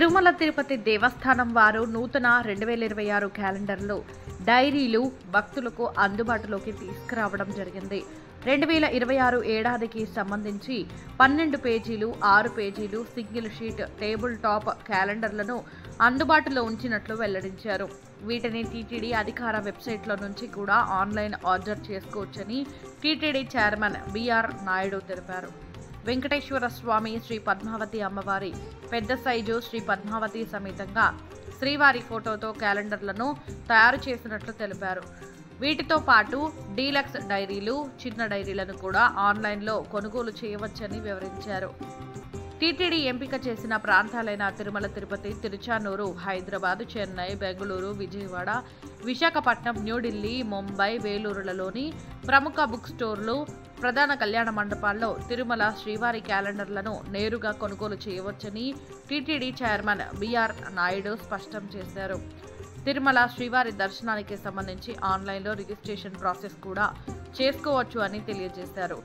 తిరుమల తిరుపతి దేవస్థానం వారు నూతన 2026 క్యాలెండర్లో డైరీలు భక్తులకు అందుబాటులోకి తీసుకురావడం జరిగింది. 2026 ఏడాదికి సంబంధించి 12 పేజీలు, 6 పేజీలు సింగిల్ షీట్ టేబుల్ టాప్ క్యాలెండర్లను అందుబాటులో ఉంచినట్లు వెల్లడించారు. వీటిని టీటీడీ అధికార వెబ్సైట్లో నుంచి కూడా ఆన్లైన్ ఆర్డర్ చేసుకోవచ్చని టీటీడీ చైర్మన్ బిఆర్ నాయుడు తెలిపారు. వెంకటేశ్వర స్వామి, శ్రీ పద్మావతి అమ్మవారి పెద్ద సైజు శ్రీ పద్మావతి సమేతంగా శ్రీవారి ఫోటోతో క్యాలెండర్లను తయారు చేసినట్లు తెలిపారు. వీటితో పాటు డీలక్స్ డైరీలు, చిన్న డైరీలను కూడా ఆన్లైన్లో కొనుగోలు చేయవచ్చని వివరించారు. టీటీడీ ఎంపిక చేసిన ప్రాంతాలైన తిరుమల తిరుపతి, తిరుచానూరు, హైదరాబాద్, చెన్నై, బెంగళూరు, విజయవాడ, విశాఖపట్నం, న్యూఢిల్లీ, ముంబై, వేలూరులలోని ప్రముఖ బుక్ స్టోర్లు, ప్రధాన కళ్యాణ మండపాల్లో తిరుమల శ్రీవారి క్యాలెండర్లను నేరుగా కొనుగోలు చేయవచ్చని టీటీడీ చైర్మన్ బిఆర్ నాయుడు స్పష్టం చేశారు. తిరుమల శ్రీవారి దర్శనానికి సంబంధించి ఆన్లైన్లో రిజిస్ట్రేషన్ ప్రాసెస్ కూడా చేసుకోవచ్చు అని తెలియజేశారు.